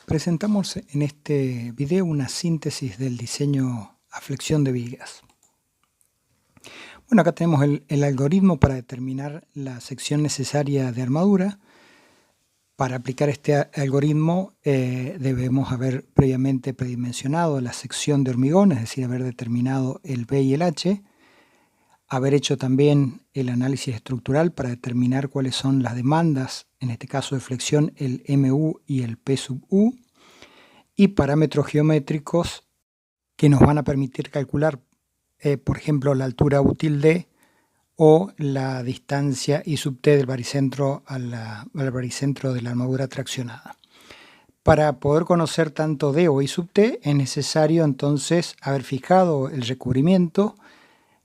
Presentamos en este video una síntesis del diseño a flexión de vigas. Bueno, acá tenemos el algoritmo para determinar la sección necesaria de armadura. Para aplicar este algoritmo debemos haber previamente predimensionado la sección de hormigón, es decir, haber determinado el B y el H, haber hecho también el análisis estructural para determinar cuáles son las demandas, en este caso de flexión, el MU y el P sub U, y parámetros geométricos que nos van a permitir calcular, por ejemplo, la altura U tilde o la distancia I sub T del baricentro al baricentro de la armadura traccionada. Para poder conocer tanto D o I sub T es necesario entonces haber fijado el recubrimiento.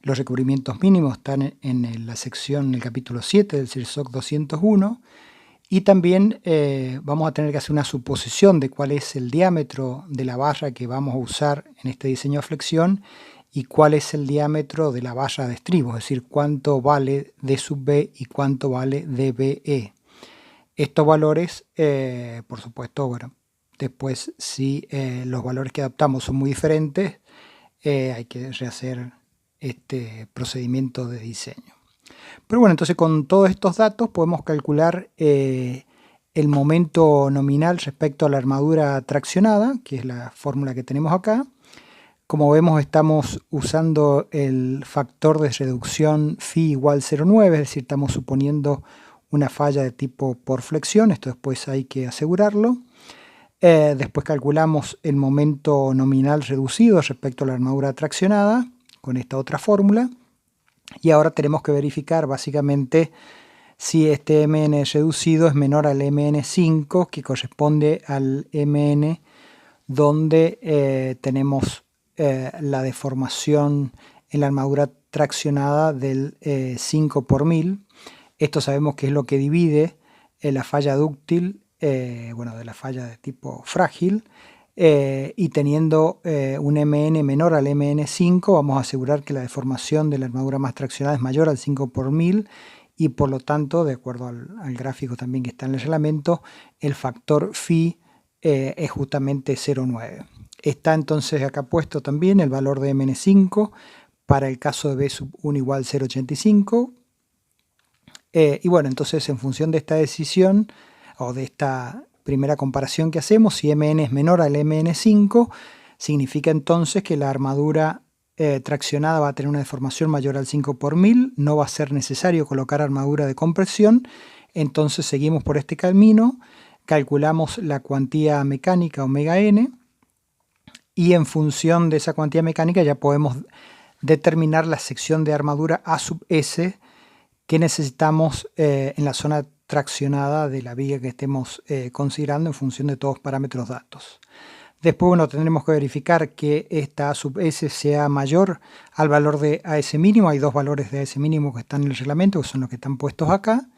Los recubrimientos mínimos están en la sección, en el capítulo 7 del CIRSOC 201. Y también vamos a tener que hacer una suposición de cuál es el diámetro de la barra que vamos a usar en este diseño de flexión y cuál es el diámetro de la barra de estribo, es decir, cuánto vale D sub B y cuánto vale DBE. Estos valores, por supuesto, bueno, después si los valores que adaptamos son muy diferentes, hay que rehacer este procedimiento de diseño. Pero bueno, entonces con todos estos datos podemos calcular el momento nominal respecto a la armadura traccionada, que es la fórmula que tenemos acá. Como vemos, estamos usando el factor de reducción phi igual 0,9, es decir, estamos suponiendo una falla de tipo por flexión, esto después hay que asegurarlo. Después calculamos el momento nominal reducido respecto a la armadura traccionada con esta otra fórmula. Y ahora tenemos que verificar básicamente si este MN reducido es menor al MN5, que corresponde al MN donde tenemos la deformación en la armadura traccionada del 5 por 1000. Esto sabemos que es lo que divide la falla dúctil, bueno, de la falla de tipo frágil. Y teniendo un MN menor al MN5, vamos a asegurar que la deformación de la armadura más traccionada es mayor al 5 por 1000 y por lo tanto, de acuerdo al gráfico también que está en el reglamento, el factor phi es justamente 0,9. Está entonces acá puesto también el valor de MN5 para el caso de B sub 1 igual 0,85. Y bueno, entonces en función de esta decisión o de esta primera comparación que hacemos, si MN es menor al MN5, significa entonces que la armadura traccionada va a tener una deformación mayor al 5 por 1000, no va a ser necesario colocar armadura de compresión, entonces seguimos por este camino, calculamos la cuantía mecánica omega n, y en función de esa cuantía mecánica ya podemos determinar la sección de armadura A sub S que necesitamos en la zona traccionada de la viga que estemos considerando en función de todos los parámetros datos. Después, bueno, tendremos que verificar que esta A sub S sea mayor al valor de AS mínimo. Hay dos valores de AS mínimo que están en el reglamento, que son los que están puestos acá.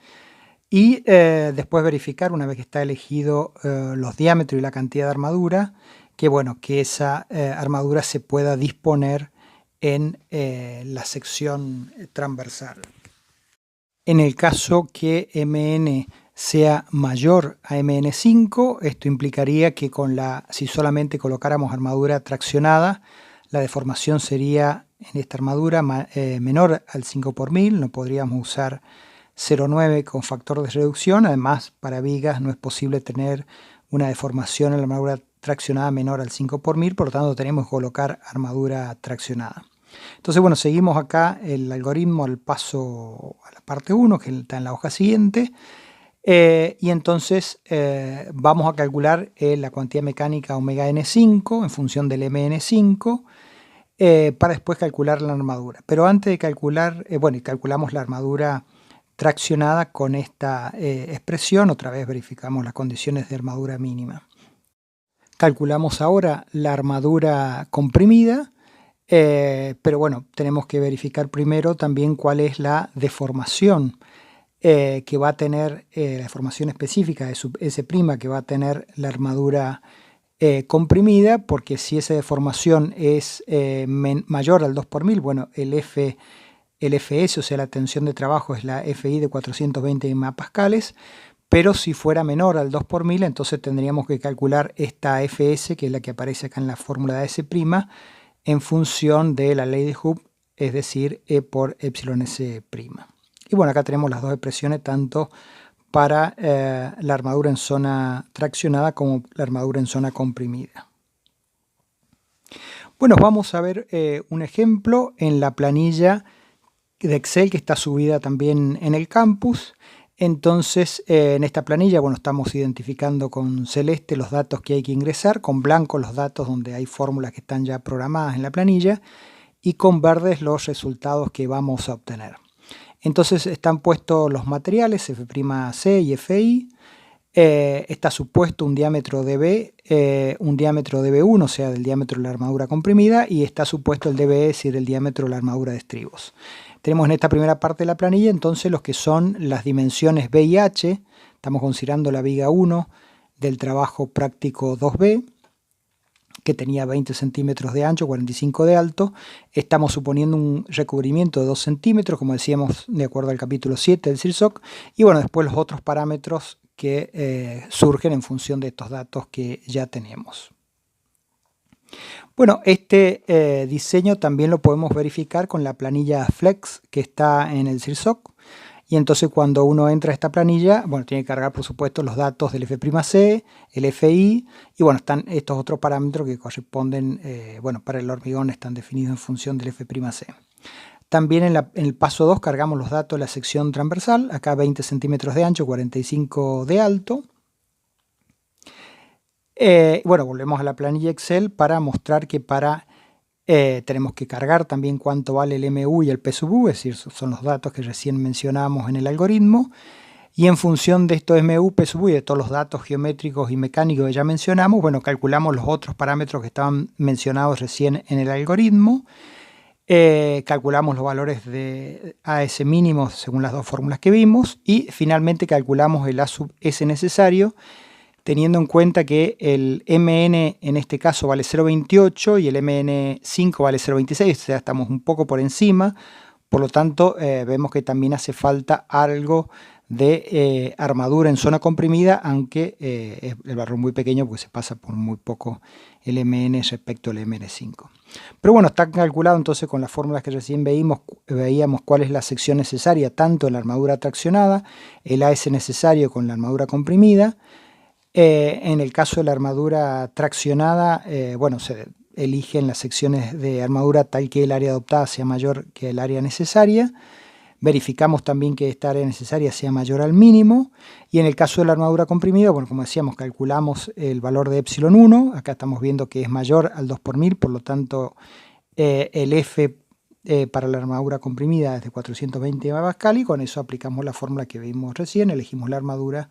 Y después verificar, una vez que está elegido los diámetros y la cantidad de armadura, que bueno, que esa armadura se pueda disponer en la sección transversal. En el caso que MN sea mayor a MN5, esto implicaría que si solamente colocáramos armadura traccionada, la deformación sería en esta armadura menor al 5 por 1000, no podríamos usar 0,9 con factor de reducción. Además, para vigas no es posible tener una deformación en la armadura traccionada menor al 5 por 1000, por lo tanto tenemos que colocar armadura traccionada. Entonces, bueno, seguimos acá el algoritmo al paso a la parte 1, que está en la hoja siguiente, y entonces vamos a calcular la cuantía mecánica omega n5 en función del mn5 para después calcular la armadura. Pero antes de calcular, bueno, calculamos la armadura traccionada con esta expresión, otra vez verificamos las condiciones de armadura mínima. Calculamos ahora la armadura comprimida. Pero bueno, tenemos que verificar primero también cuál es la deformación que va a tener, la deformación específica de sub S' que va a tener la armadura comprimida, porque si esa deformación es mayor al 2 por 1000, bueno, el FS, o sea, la tensión de trabajo es la FI de 420 megapascales, pero si fuera menor al 2 por 1000, entonces tendríamos que calcular esta Fs, que es la que aparece acá en la fórmula de S', en función de la ley de Hooke, es decir, E por epsilon S'. Y bueno, acá tenemos las dos expresiones, tanto para la armadura en zona traccionada como la armadura en zona comprimida. Bueno, vamos a ver un ejemplo en la planilla de Excel que está subida también en el campus. Entonces, en esta planilla, bueno, estamos identificando con celeste los datos que hay que ingresar, con blanco los datos donde hay fórmulas que están ya programadas en la planilla y con verdes los resultados que vamos a obtener. Entonces están puestos los materiales F'C y Fi. Está supuesto un diámetro dB, un diámetro dB1, o sea, del diámetro de la armadura comprimida, y está supuesto el dBe, es decir, el diámetro de la armadura de estribos. Tenemos en esta primera parte de la planilla entonces los que son las dimensiones B y H. Estamos considerando la viga 1 del trabajo práctico 2B, que tenía 20 centímetros de ancho, 45 de alto. Estamos suponiendo un recubrimiento de 2 centímetros, como decíamos, de acuerdo al capítulo 7 del CIRSOC. Y bueno, después los otros parámetros que surgen en función de estos datos que ya tenemos. Bueno, este diseño también lo podemos verificar con la planilla Flex que está en el CIRSOC. Y entonces cuando uno entra a esta planilla, bueno, tiene que cargar por supuesto los datos del F'C, el Fi, y bueno, están estos otros parámetros que corresponden, bueno, para el hormigón están definidos en función del F'C. También en el paso 2 cargamos los datos de la sección transversal, acá 20 centímetros de ancho, 45 de alto. Bueno, volvemos a la planilla Excel para mostrar que tenemos que cargar también cuánto vale el MU y el P sub U, es decir, son los datos que recién mencionamos en el algoritmo. Y en función de estos MU, P sub U y de todos los datos geométricos y mecánicos que ya mencionamos, bueno, calculamos los otros parámetros que estaban mencionados recién en el algoritmo. Calculamos los valores de AS mínimos según las dos fórmulas que vimos y finalmente calculamos el A sub S necesario, teniendo en cuenta que el MN en este caso vale 0,28 y el MN5 vale 0,26, o sea, estamos un poco por encima. Por lo tanto, vemos que también hace falta algo de armadura en zona comprimida, aunque el valor es muy pequeño porque se pasa por muy poco el MN respecto al MN5. Pero bueno, está calculado entonces con las fórmulas que recién veíamos cuál es la sección necesaria, tanto en la armadura traccionada, el AS necesario con la armadura comprimida. En el caso de la armadura traccionada, bueno, se eligen las secciones de armadura tal que el área adoptada sea mayor que el área necesaria. Verificamos también que esta área necesaria sea mayor al mínimo. Y en el caso de la armadura comprimida, bueno, como decíamos, calculamos el valor de epsilon 1. Acá estamos viendo que es mayor al 2 por 1000, por lo tanto, el F para la armadura comprimida es de 420 MPa y con eso aplicamos la fórmula que vimos recién, elegimos la armadura.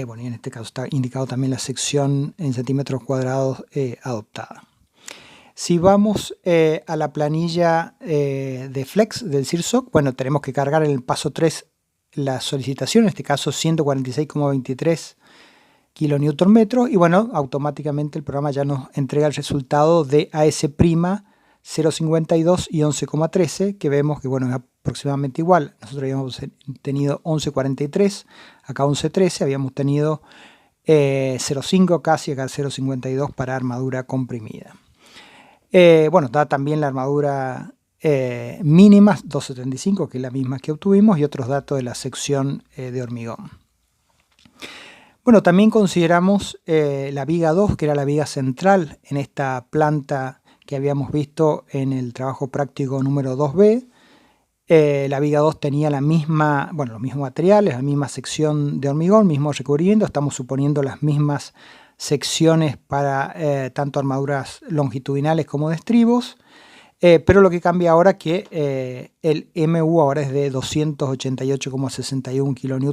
Bueno, y en este caso está indicado también la sección en centímetros cuadrados adoptada. Si vamos a la planilla de Flex del CIRSOC, bueno, tenemos que cargar en el paso 3 la solicitación, en este caso 146,23 kN, y bueno, automáticamente el programa ya nos entrega el resultado de AS' 0,52 y 11,13, que vemos que bueno, es aproximadamente igual. Nosotros habíamos tenido 11,43, acá 11,13, habíamos tenido 0,5 casi, acá 0,52 para armadura comprimida. Bueno, da también la armadura mínima, 2,75, que es la misma que obtuvimos, y otros datos de la sección de hormigón. Bueno, también consideramos la viga 2, que era la viga central en esta planta que habíamos visto en el trabajo práctico número 2B. La viga 2 tenía la misma, bueno, los mismos materiales, la misma sección de hormigón, mismo recubrimiento. Estamos suponiendo las mismas secciones para tanto armaduras longitudinales como de estribos. Pero lo que cambia ahora es que el MU ahora es de 288,61 kN.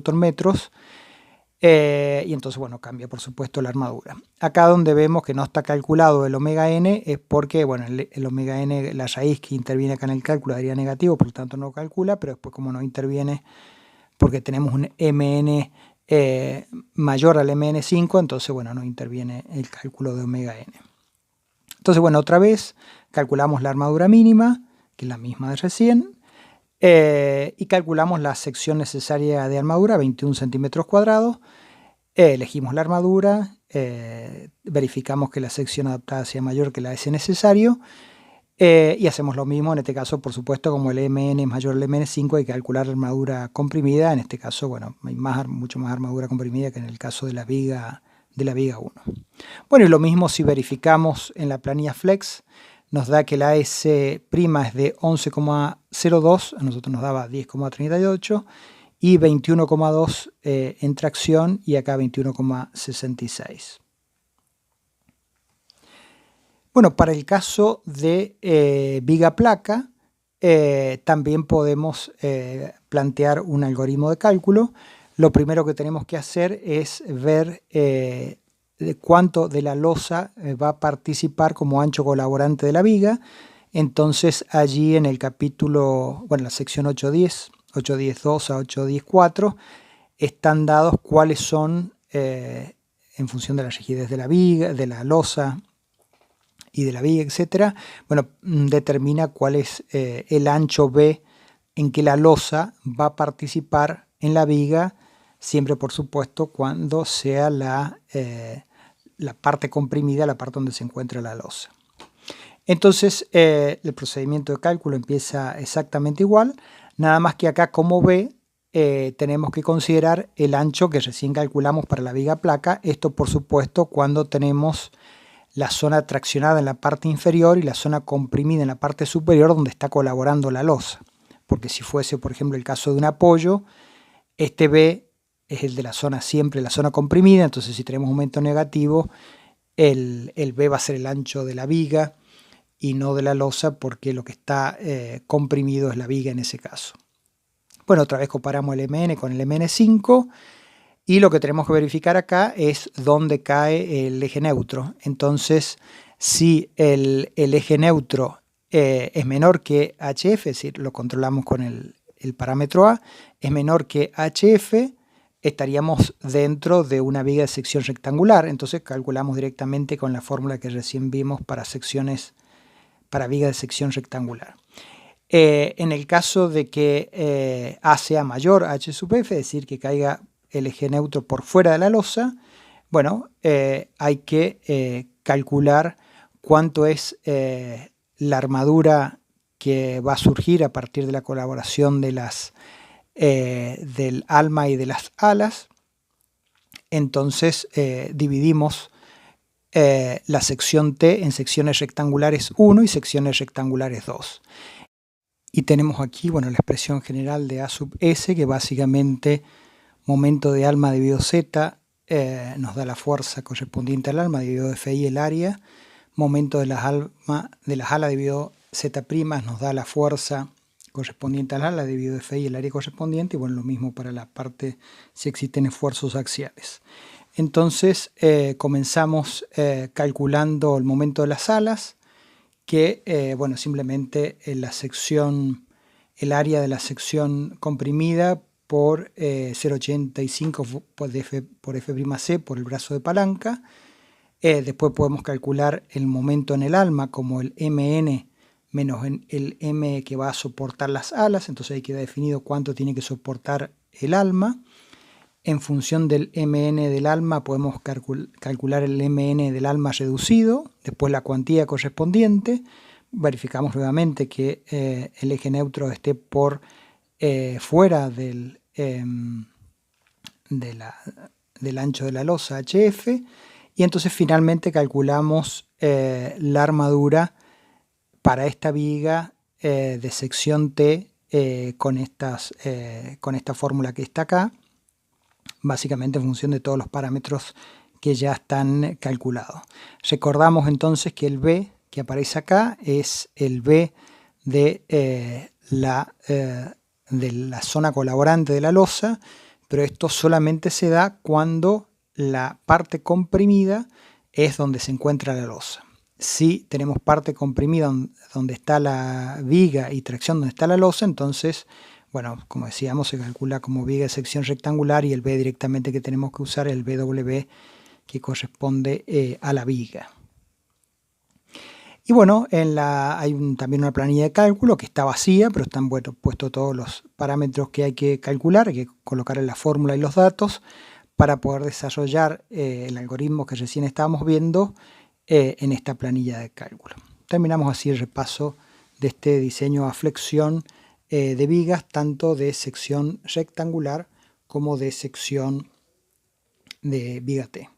Y entonces, bueno, cambia por supuesto la armadura. Acá donde vemos que no está calculado el omega n es porque, bueno, el omega n, la raíz que interviene acá en el cálculo daría negativo, por lo tanto no calcula, pero después como no interviene porque tenemos un mn mayor al mn5, entonces, bueno, no interviene el cálculo de omega n. Entonces, bueno, otra vez calculamos la armadura mínima, que es la misma de recién. y calculamos la sección necesaria de armadura, 21 centímetros cuadrados. Elegimos la armadura, verificamos que la sección adaptada sea mayor que la S necesario, y hacemos lo mismo. En este caso, por supuesto, como el MN es mayor al MN5, hay que calcular la armadura comprimida. En este caso, bueno, hay mucho más armadura comprimida que en el caso de la viga 1. Bueno, y lo mismo si verificamos en la planilla Flex, nos da que la S' es de 11,02, a nosotros nos daba 10,38, y 21,2 en tracción, y acá 21,66. Bueno, para el caso de viga placa, también podemos plantear un algoritmo de cálculo. Lo primero que tenemos que hacer es ver de cuánto de la losa va a participar como ancho colaborante de la viga. Entonces allí en el capítulo, bueno, la sección 8.10, 8.10.2 a 8.10.4, están dados cuáles son, en función de la rigidez de la viga, de la losa y de la viga, etcétera, bueno, determina cuál es el ancho B en que la losa va a participar en la viga, siempre por supuesto cuando sea la parte comprimida, la parte donde se encuentra la losa. Entonces el procedimiento de cálculo empieza exactamente igual, nada más que acá como B tenemos que considerar el ancho que recién calculamos para la viga placa. Esto por supuesto cuando tenemos la zona traccionada en la parte inferior y la zona comprimida en la parte superior donde está colaborando la losa. Porque si fuese, por ejemplo, el caso de un apoyo, este B es el de la zona, siempre la zona comprimida. Entonces si tenemos un momento negativo, el B va a ser el ancho de la viga y no de la losa, porque lo que está comprimido es la viga en ese caso. Bueno, otra vez comparamos el MN con el MN5. Y lo que tenemos que verificar acá es dónde cae el eje neutro. Entonces, si el eje neutro es menor que HF, es decir, lo controlamos con el parámetro A, es menor que HF, estaríamos dentro de una viga de sección rectangular. Entonces calculamos directamente con la fórmula que recién vimos para viga de sección rectangular. En el caso de que A sea mayor a H sub F, es decir, que caiga el eje neutro por fuera de la losa, bueno, hay que calcular cuánto es la armadura que va a surgir a partir de la colaboración de del alma y de las alas. Entonces dividimos la sección T en secciones rectangulares 1 y secciones rectangulares 2. Y tenemos aquí, bueno, la expresión general de A sub S, que básicamente momento de alma dividido Z nos da la fuerza correspondiente al alma dividido Fi el área. Momento de las alas dividido Z' nos da la fuerza correspondiente al ala dividido Fi el área correspondiente. Y bueno, lo mismo para la parte si existen esfuerzos axiales. Entonces comenzamos calculando el momento de las alas, que bueno, simplemente el área de la sección comprimida por 0,85 por F'C por el brazo de palanca. Después podemos calcular el momento en el alma como el MN menos el M que va a soportar las alas. Entonces ahí queda definido cuánto tiene que soportar el alma. En función del MN del alma podemos calcular el MN del alma reducido, después la cuantía correspondiente. Verificamos nuevamente que el eje neutro esté por fuera del ancho de la losa HF, y entonces finalmente calculamos la armadura para esta viga de sección T con esta fórmula que está acá, básicamente en función de todos los parámetros que ya están calculados. Recordamos entonces que el B que aparece acá es el B de la zona colaborante de la losa, pero esto solamente se da cuando la parte comprimida es donde se encuentra la losa. Si tenemos parte comprimida donde está la viga y tracción donde está la losa, entonces, bueno, como decíamos, se calcula como viga de sección rectangular, y el B directamente que tenemos que usar es el BW, que corresponde a la viga. Y bueno, hay también una planilla de cálculo que está vacía, pero están puestos todos los parámetros que hay que calcular, hay que colocar en la fórmula y los datos para poder desarrollar el algoritmo que recién estábamos viendo en esta planilla de cálculo. Terminamos así el repaso de este diseño a flexión de vigas, tanto de sección rectangular como de sección de viga T.